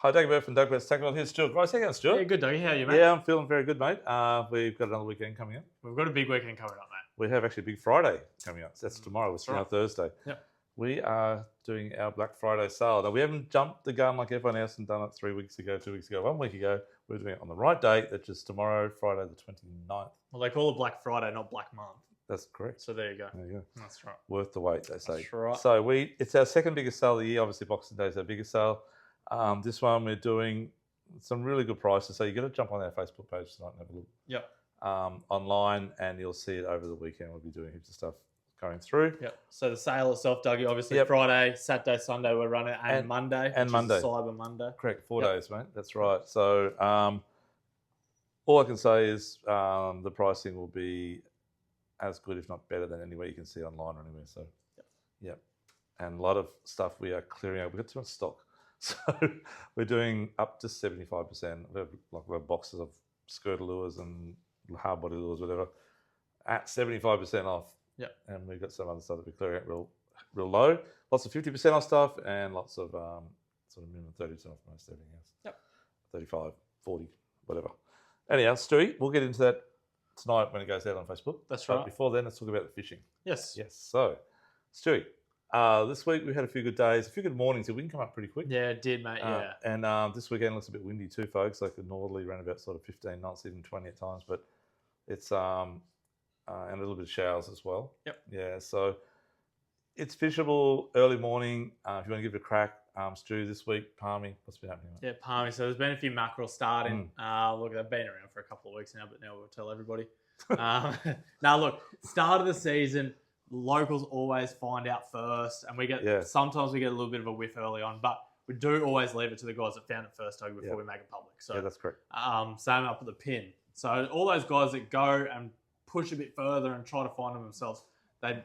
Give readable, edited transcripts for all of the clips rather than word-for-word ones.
Hi, Dagobert from Douglas Tackle. Here's Stuart Grice. How you going, Stuart? Yeah, good, Dougie. How are you, mate? Yeah, I'm feeling very good, mate. We've got another weekend coming up. We've got a big weekend coming up, mate. We have actually a big Friday coming up. That's tomorrow. It's now Thursday. Yep. We are doing our Black Friday sale. Now, we haven't jumped the gun like everyone else and done it 3 weeks ago, 2 weeks ago, 1 week ago. We're doing it on the right date, which is tomorrow, Friday the 29th. Well, they call it Black Friday, not Black Month. That's correct. So there you go. There you go. That's right. Worth the wait, they say. That's right. So it's our second biggest sale of the year. Obviously, Boxing Day is our biggest sale. This one we're doing some really good prices. So you've got to jump on our Facebook page tonight and have a look. Yep. Online, and you'll see it over the weekend. We'll be doing heaps of stuff going through. Yep. So the sale itself, Dougie, obviously Yep. Friday, Saturday, Sunday we're running, and Monday. And which Monday. Is Cyber Monday. Correct, 4 days, mate. That's right. So all I can say is the pricing will be as good, if not better, than anywhere you can see online or anywhere. So, yep. And a lot of stuff we are clearing out. We've got too much stock. So we're doing up to 75%. We have boxes of skirt lures and hard body lures, whatever, at 75% off. Yep. And we've got some other stuff that we're clearing out real low. Lots of 50% off stuff and lots of sort of minimum 30% off most everything else. Yep. 35, 40, whatever. Anyhow, Stewie, we'll get into that tonight when it goes out on Facebook. That's But right. before then, let's talk about the fishing. Yes. Yes. So, Stewie, this week we had a few good days, a few good mornings. The wind come up pretty quick. Yeah, it did, mate. Yeah. And this weekend looks a bit windy too, folks. Like northerly around about sort of 15 knots, even 20 at times. But it's and a little bit of showers as well. Yep. Yeah. So it's fishable early morning. If you want to give it a crack, Stu, this week, Palmy, what's been happening? Mate? Yeah, Palmy. So there's been a few mackerel starting. Look, they've been around for a couple of weeks now, but now we'll tell everybody. Now, look, start of the season, locals always find out first, and we get sometimes we get a little bit of a whiff early on, but we do always leave it to the guys that found it first, Doug, before we make it public. So yeah, that's correct. Same up at the pin. So all those guys that go and push a bit further and try to find them themselves, they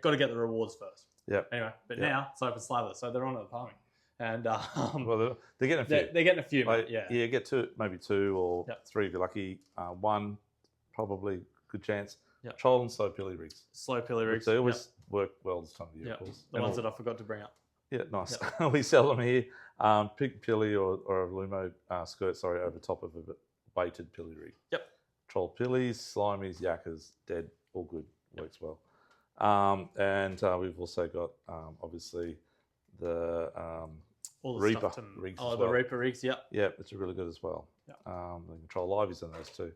got to get the rewards first. Yeah. Anyway, but now it's open slather, so they're on to the Palmy. And well, they're getting a few. They're getting a few, like, yeah. Yeah, get two, maybe two or three if you're lucky. One, probably good chance. Yep. Troll and slow pilly rigs. Slow pilly rigs. They always work well this time of year, of course. The ones that I forgot to bring up. Yeah, nice. We sell them here. Pig pilly or a Lumo skirt, over top of a weighted pilly rig. Yep. Troll pillies, slimies, yakkers, dead, all good. Works well. And we've also got, obviously, the all the Reaper stuff rigs Oh, as the well. Reaper rigs, yep. Yeah, which are really good as well. Yep. The control liveys in those too.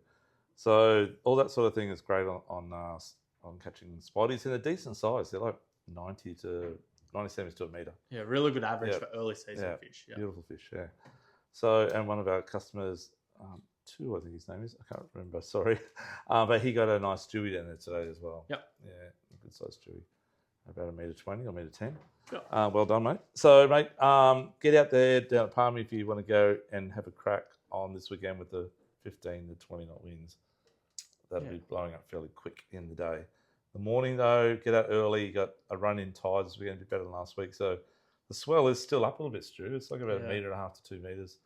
So all that sort of thing is great on catching spotties in a decent size. They're like 90 centimeters to a metre. Yeah, really good average for early season fish. Yeah. Beautiful fish, yeah. So, and one of our customers, two, I think his name is, I can't remember, sorry. But he got a nice Stewie down there today as well. Yep. Yeah, good size Stewie. About $1.20 or $1.10. Yep. Well done, mate. So, mate, get out there down at Palmy if you want to go and have a crack on this weekend with the 15 to 20 knot winds. That'll be blowing up fairly quick in the day. The morning, though, get out early. You got a run in tide this weekend, a bit better than last week. So the swell is still up a little bit, Stu. It's like about 1.5 meters to 2 meters.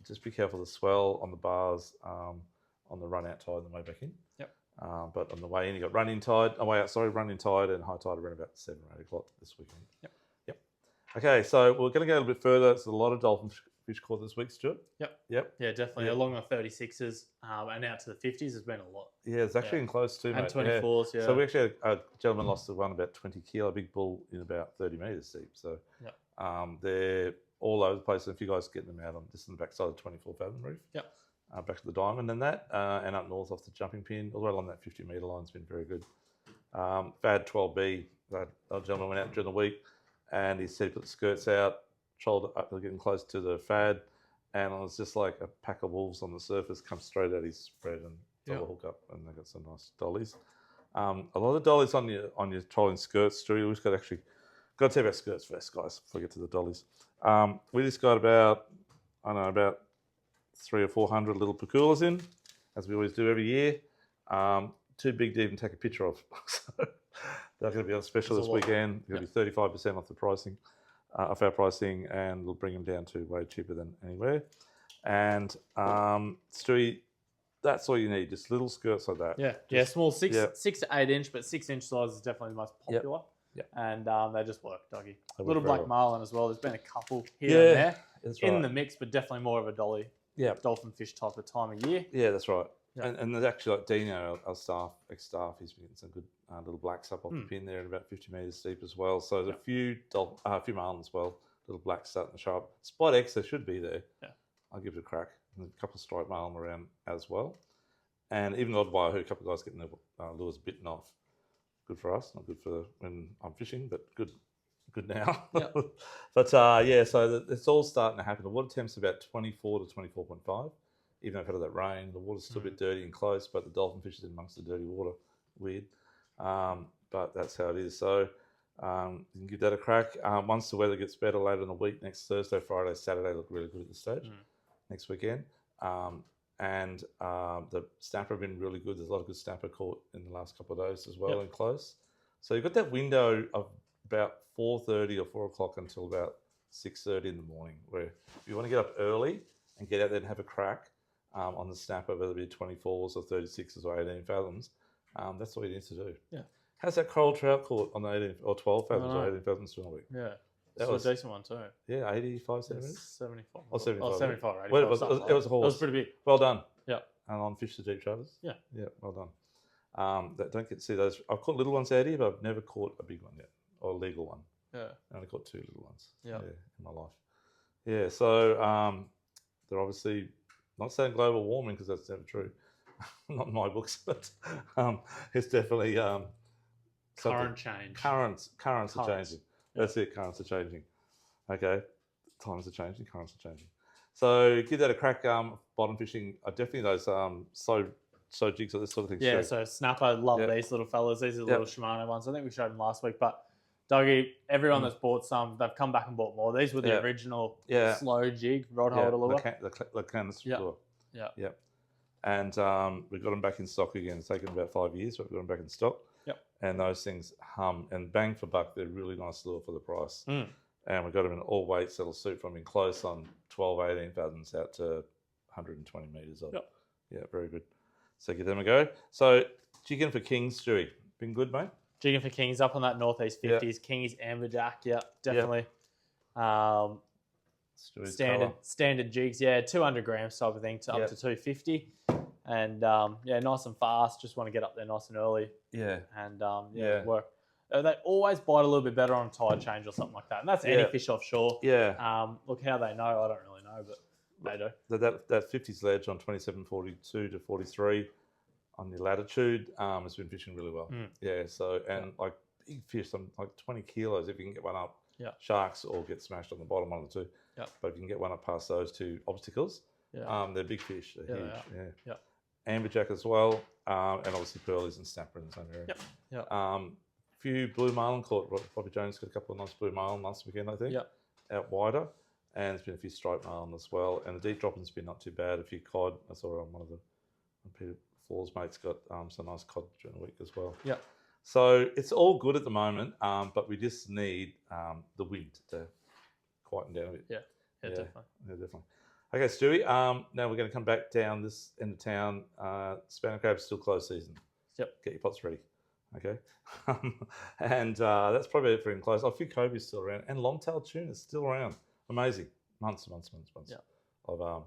Just be careful of the swell on the bars on the run out tide and the way back in. Yep. But on the way in, you got run in tide and high tide around about 7 or 8 o'clock this weekend. Yep. Okay, so we're going to go a little bit further. There's a lot of dolphin fish caught this week, Stuart. Yep. Yeah, definitely. Along the 36s and out to the 50s, there's been a lot. Yeah, it's actually in close too, mate. And 24s, yeah. So we actually had a gentleman lost one about 20 kilo, a big bull in about 30 metres deep. So they're all over the place. And if you guys get them out on just on the backside of the 24 fathom reef, back to the diamond and that, and up north off the jumping pin, all the way along that 50 metre line has been very good. Fad 12B, that gentleman went out during the week and he said he put the skirts out, trolled up, they're getting close to the fad, and it was just like a pack of wolves on the surface come straight at his spread and double hook up, and they got some nice dollies. A lot of dollies on your trolling skirts, Stu. You just got to tell you about skirts first, guys, before we get to the dollies. We just got about 300 or 400 little paculas in, as we always do every year. Too big to even take a picture of. So they're going to be on special this weekend. They're going to be 35% off the pricing, off our pricing, and we'll bring them down to way cheaper than anywhere. And Stewie, that's all you need, just little skirts like that. Yeah, small 6 to 8 inch, but 6 inch size is definitely the most popular. Yep. And they just work, Dougie. They Little work very black marlin as well. There's been a couple here and there. That's in right. the mix, but definitely more of a dolphin fish type of time of year. Yeah, that's right. Yeah. And there's actually like Dino, our ex-staff, he's been getting some good little blacks up off the pin there at about 50 metres deep as well. So there's a few marlin as well, little blacks starting to show up. Spot X, they should be there. Yeah. I'll give it a crack. And a couple of striped marlin around as well. And even odd wire, a couple of guys getting their lures bitten off. Good for us, not good for when I'm fishing, but good now. Yeah. But so it's all starting to happen. The water temp's about 24 to 24.5. Even though I've had all that rain, the water's still a bit dirty and close, but the dolphin fish is in amongst the dirty water. Weird. But that's how it is. So you can give that a crack. Once the weather gets better later in the week, next Thursday, Friday, Saturday look really good at this stage. Next weekend. And the snapper have been really good. There's a lot of good snapper caught in the last couple of days as well and close. So you've got that window of about 4:30 or 4 o'clock until about 6:30 in the morning, where if you want to get up early and get out there and have a crack on the snapper, whether it be 24s or 36s or 18 fathoms, that's all you need to do. Yeah. How's that coral trout caught on the 18 or 12 fathoms or 18 fathoms during the week? Yeah. That was a decent one too. Yeah, 85 centimetres? 75. Or 75. 75 or 85. Well, it was a horse. It was pretty big. Well done. Yeah. And on Fish to Deep Charters? Yeah. Yeah, well done. That don't get to see those. I've caught little ones out here, but I've never caught a big one yet, or a legal one. Yeah. I only caught 2 little ones. Yeah. In my life. Yeah, so they're obviously not saying global warming because that's never true. Not in my books, but it's definitely current change. Currents are changing. Yeah. That's it. Currents are changing. Okay, times are changing. Currents are changing. So give that a crack. Bottom fishing. Definitely those slow jigs or this sort of thing. Yeah. So snapper love these little fellas. These are the little Shimano ones. I think we showed them last week, but. Dougie, everyone that's bought some, they've come back and bought more. These were the original slow jig rod holder lure. The canvas lure. Yeah. Yep. And we got them back in stock again. It's taken about 5 years, but we got them back in stock. Yep. And those things hum and bang for buck. They're really nice lure for the price. And we got them in all weights that'll suit from in close on 12, 18 fathoms out to 120 metres. Yep. Yeah, very good. So give them a go. So jigging for Kings, Stewie. Been good, mate? Jigging for Kings up on that northeast 50s. Yep. Kings Amberjack, definitely. Yep. Standard jigs, 200 grams type of thing to up to 250. And nice and fast. Just want to get up there nice and early. Yeah. And work. They always bite a little bit better on a tide change or something like that. And that's any fish offshore. Yeah. Look, how they know, I don't really know, but they do. That 50s ledge on 27.42 to 43 on the latitude has been fishing really well. Yeah, so, and like big fish, some like 20 kilos if you can get one up. Yeah. Sharks or get smashed on the bottom, one of the two. Yeah. But if you can get one up past those two obstacles, they're big fish. They're huge. Yeah. Amberjack as well, and obviously pearlies and snapper in the same area. Yeah. Few blue marlin caught. Bobby Jones got a couple of nice blue marlin last weekend, I think. Yeah. Out wider. And there's been a few striped marlin as well. And the deep dropping's been not too bad. A few cod. I saw on one of the Peter Floors mates got some nice cod during the week as well. Yeah. So it's all good at the moment, but we just need the wind to quieten down a bit. Yeah, definitely. Yeah, definitely. Okay, Stewie, now we're going to come back down this end of town. Spanner crab's still closed season. Yep. Get your pots ready. Okay. And that's probably it for in close. A few cobies still around. And long-tailed tuna is still around. Amazing. Months of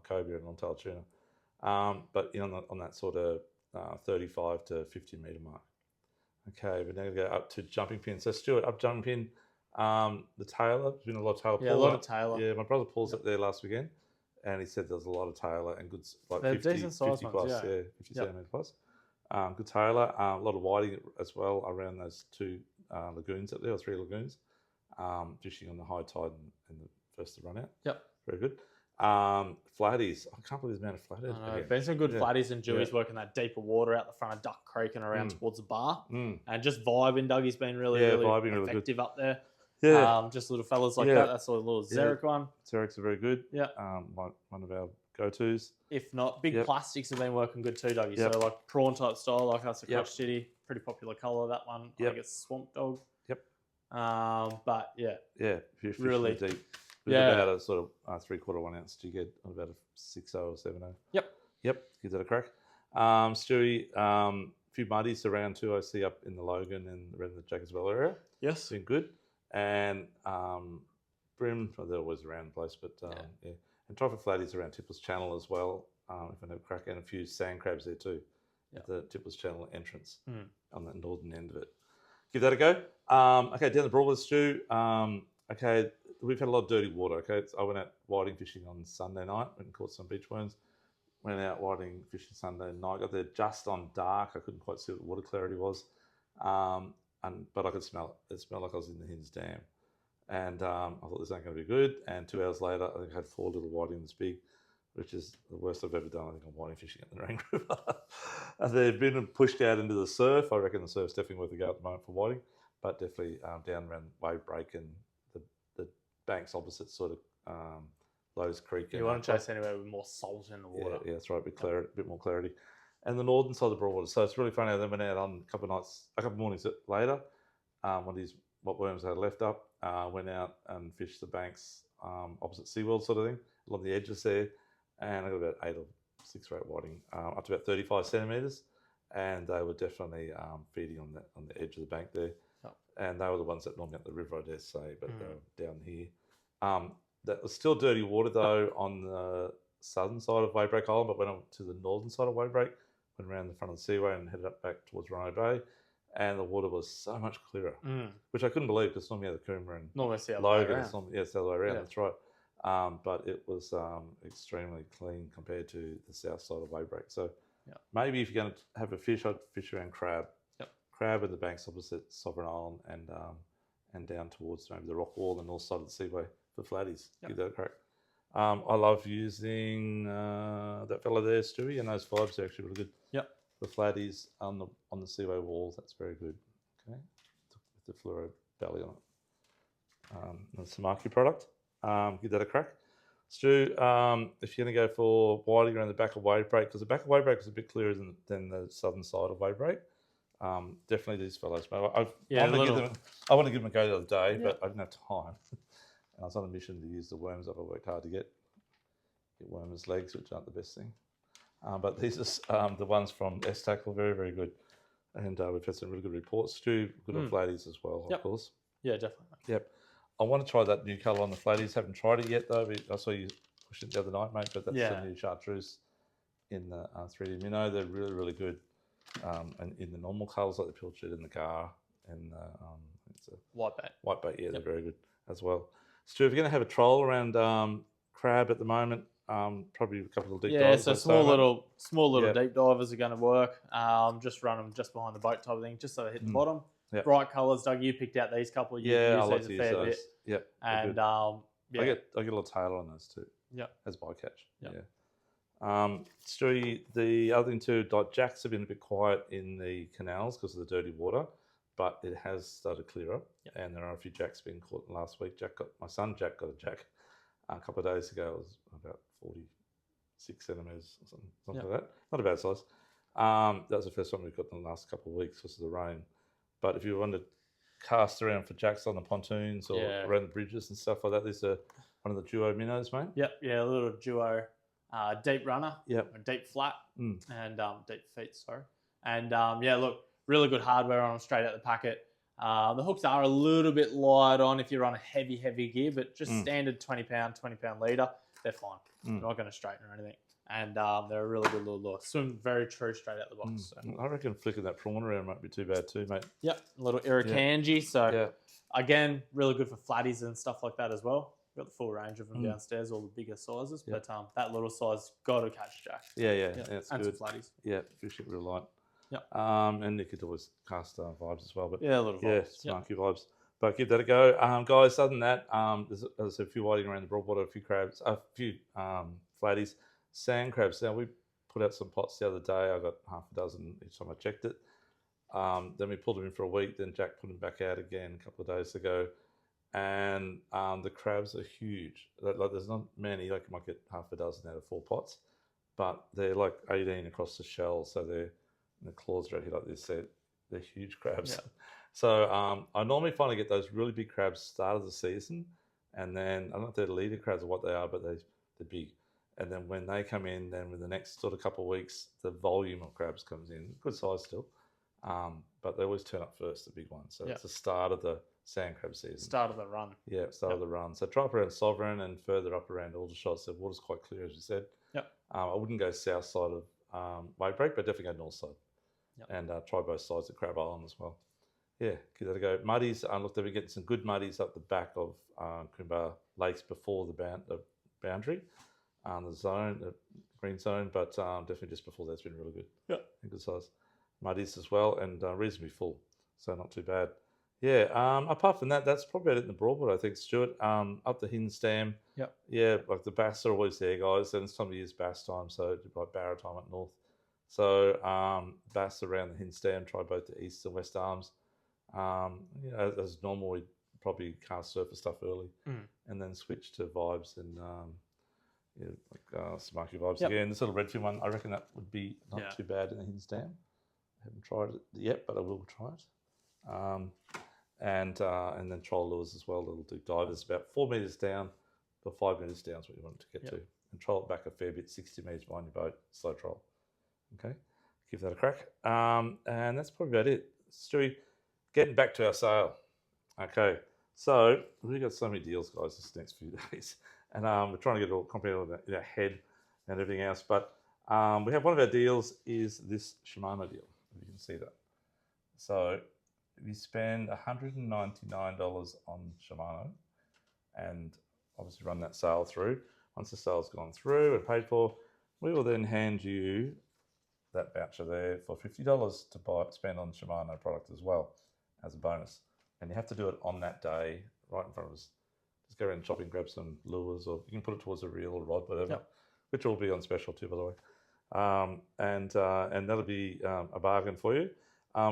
cobia and long-tailed tuna. But on that sort of 35 to 50 metre mark. Okay, we're now going to go up to jumping pin. So Stuart, up jumping pin, the Taylor. There's been a lot of Taylor. Yeah, a lot of Taylor. Yeah, my brother Paul's up there last weekend, and he said there was a lot of Taylor and good, like they're 50, decent size 50 ones, plus, 50 centimetre plus. Good Taylor, a lot of whiting as well around those 2 lagoons up there, or 3 lagoons, fishing on the high tide and the first to run out. Yep. Very good. Flatties. I can't believe the amount of flatties. There's been some good flatties and Dewey's working that deeper water out the front of Duck Creek and around towards the bar. And just vibing. Dougie's been really effective up there. Yeah. Just little fellas like that. That's a little Xeric one. Xerics are very good. Yeah. One of our go-tos. If not, big plastics have been working good too, Dougie. So like prawn type style, like that's a Crotch City. Pretty popular colour, that one. I think it's Swamp Dog. Yep. But yeah. If you're fishing really deep. With about a sort of 3/4 1 ounce jig head on about a 6.0 or 7.0. Yep. Give that a crack. Stewie, a few muddies around too. I see up in the Logan and around the Jacobsville area. Yes. Doing good. And Brim, they're always around the place, but yeah. And try for flatties around Tippers Channel as well, if I know crack, and a few sand crabs there too, at the Tippers Channel entrance on the northern end of it. Give that a go. Okay, down the Broadwater, Stu. Okay, we've had a lot of dirty water. Okay, I went out whiting fishing on Sunday night and caught some beach worms. Went out whiting fishing Sunday night. Got there just on dark. I couldn't quite see what the water clarity was, but I could smell it. It smelled like I was in the Hinds Dam. And I thought this ain't going to be good. And 2 hours later, I think I had 4 little whiting this big, which is the worst I've ever done. I think I'm whiting fishing at the Nerang River. And they've been pushed out into the surf. I reckon the surf's definitely worth a go at the moment for whiting, but definitely down around Wave Break and the banks opposite sort of Lowe's Creek. You want to chase anywhere with more salt in the water. Yeah, that's right. A bit more clarity. And the northern side of the Broadwater. So it's really funny. I then went out on a couple of mornings later, what worms I had left up. Went out and fished the banks opposite SeaWorld sort of thing, along the edges there. And I got about 8 or 6 or 8 whiting, up to about 35 centimetres. And they were definitely feeding on the edge of the bank there. Oh. And they were the ones that normally up the river, I dare say, but they were down here. That was still dirty water though on the southern side of Waybreak Island, but went on to the northern side of Waybreak, went around the front of the seaway and headed up back towards Rhino Bay. And the water was so much clearer, which I couldn't believe because normally the Coomera and Logan, it's the other way around. Yeah. That's right. But it was extremely clean compared to the south side of Waybreak. So maybe if you're going to have a fish, I'd fish around Crab. Yep. Crab at the banks opposite Sovereign Island and down towards maybe the rock wall, the north side of the seaway for flatties. Give that a crack. I love using that fella there, Stewie, and those vibes are actually really good. Yep. The flatties on the seaway walls, that's very good. Okay, with the fluoro belly on it. The Samaki product, give that a crack. Stu, if you're going to go for whiting around the back of Waybreak, because the back of Waybreak is a bit clearer than the southern side of Waybreak. Definitely these fellows. I want to give them a go the other day, but I didn't have time. And I was on a mission to use the worms that I worked hard to get wormers' legs, which aren't the best thing. But these are the ones from S-Tackle, very, very good. And we've had some really good reports. Stu, good on flatties as well, of course. Yeah, definitely. Yep. I want to try that new colour on the flatties. Haven't tried it yet, though. I saw you push it the other night, mate, but that's the new chartreuse in the 3D Minnow. They're really, really good. And in the normal colours, like the pilchard and the gar and it's a whitebait, they're very good as well. Stu, if you're going to have a troll around crab at the moment, probably a couple of deep divers. Yeah, so small little deep divers are going to work. Just run them just behind the boat type of thing, just so they hit the bottom. Yep. Bright colours, Doug. You picked out these couple. I like to use those. Yep. And I get a little tailor on those too. Yep. As bycatch. Yep. Yeah. Stewie, the other thing too, jacks have been a bit quiet in the canals because of the dirty water, but it has started to clear up, and there are a few jacks being caught last week. My son Jack got a jack a couple of days ago. It was about 46 centimetres or something like that. Not a bad size. That was the first one we've got in the last couple of weeks because of the rain. But if you want to cast around for jacks on the pontoons or around the bridges and stuff like that, there's one of the duo minnows, mate. Yep, a little duo deep runner, deep flat, and deep feet, sorry. And look, really good hardware on them straight out the packet. The hooks are a little bit light on if you're on a heavy gear, but just standard 20 pound leader, they're fine. They're not going to straighten or anything. And they're a really good little lure. Swim very true straight out the box. So. I reckon flicking that prawn around might be too bad too, mate. Yep, a little irukandji. So, again, really good for flatties and stuff like that as well. We've got the full range of them downstairs, all the bigger sizes. But that little size, got to catch jack. Yeah, it's and good. Some flatties. Yeah, fish it real light. Yep. And you could always cast vibes as well. But a little vibes. Smarky vibes. But give that a go. Guys, other than that, there's, as I said, a few whiting around the Broadwater, a few crabs, a few flatties. Sand crabs. Now, we put out some pots the other day. I got half a dozen each time I checked it. Then we pulled them in for a week. Then Jack put them back out again a couple of days ago. And the crabs are huge. Like there's not many. Like you might get half a dozen out of 4 pots. But they're like 18 across the shell. So the claws are out here like this. They're huge crabs. Yeah. So I normally find I get those really big crabs start of the season. And then, I don't know if they're leader crabs or what they are, but they're big. And then when they come in, then with the next sort of couple of weeks, the volume of crabs comes in. Good size still. But they always turn up first, the big ones. So it's the start of the sand crab season. Start of the run. Yeah, start of the run. So try up around Sovereign and further up around Aldershot. So water's quite clear, as you said. Yep. I wouldn't go south side of Wadebreak, but definitely go north side. Yep. And try both sides of Crab Island as well. Yeah, give that a go. Muddies, look, they've been getting some good muddies up the back of Coomba Lakes before the boundary, the zone, the green zone, but definitely just before that's been really good. Yeah. Good size. Muddies as well, and reasonably full, so not too bad. Yeah, apart from that, that's probably it in the Broadwood, I think, Stuart. Up the Hidden Stam. Yep. Yeah, like the bass are always there, guys, and it's time of year's bass time, so like barra time up north. So bass around the Hidden Stam, try both the east and west arms. As normal, we probably cast surface stuff early and then switch to vibes and smoky vibes again. This little redfin one, I reckon that would be not too bad in the Hidden Stam. I haven't tried it yet, but I will try it. And then troll lures as well, little deep divers, about 4 metres down, or 5 metres down is what you want it to get to. And troll it back a fair bit, 60 metres behind your boat, slow troll. Okay, give that a crack. And that's probably about it. Stewie, getting back to our sale. Okay, so we've got so many deals, guys, this next few days. And we're trying to get it all comprehended in our head and everything else. But we have one of our deals is this Shimano deal. You can see that. So if you spend $199 on Shimano and obviously run that sale through, once the sale's gone through and paid for, we will then hand you that voucher there for $50 to spend on Shimano product as well as a bonus. And you have to do it on that day, right in front of us. Just go around and shop and grab some lures, or you can put it towards a reel or rod, whatever, which will be on special too, by the way. And that'll be a bargain for you.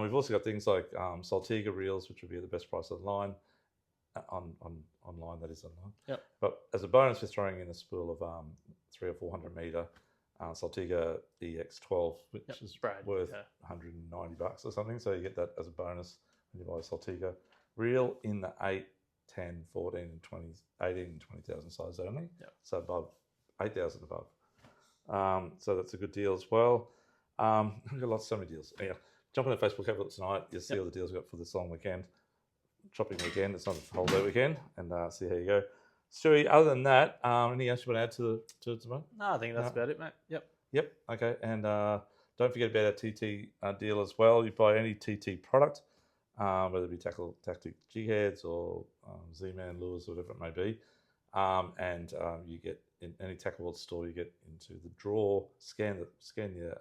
We've also got things like Saltiga reels, which will be at the best price online. Online, that is online. Yep. But as a bonus, we're throwing in a spool of 300 or 400 meter Saltiga EX12, which is worth $190 or something. So you get that as a bonus when you buy a Saltiga reel in the 8, 10, 14, and 20, 18 and 20,000 size only. Yep. So above 8,000 above. So that's a good deal as well. We've got so many deals. Anyway, jump on the Facebook, have a look tonight. You'll see all the deals we've got for this long weekend. Shopping weekend. It's not a holiday weekend. And see how you go. Stewie, other than that, anything else you want to add to it tomorrow? No, I think that's about it, mate. Yep. Okay. And don't forget about our TT deal as well. You buy any TT product, whether it be tactic jig heads or Z-Man lures or whatever it may be, and you get in any Tackle World store, you get into the draw, scan your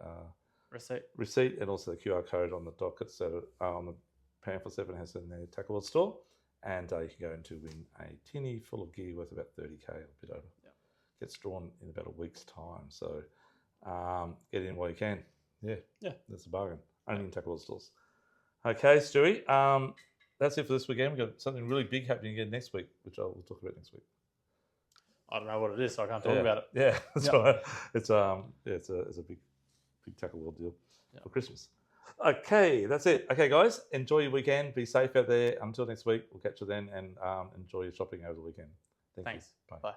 receipt, and also the QR code on the dockets that on the pamphlets everyone has in their Tackle World store. And you can go in to win a tinny full of gear worth about 30K, a bit over. Yep. Gets drawn in about a week's time. So get in while you can. Yeah. That's a bargain. Only in Tackle World stores. Okay, Stewie. That's it for this weekend. We've got something really big happening again next week, which we'll talk about next week. I don't know what it is, so I can't talk about it. Yeah, that's right. It's a big Tackle World deal for Christmas. Okay, that's it. Okay, guys, enjoy your weekend. Be safe out there. Until next week, we'll catch you then, and enjoy your shopping over the weekend. Thanks. You. Bye.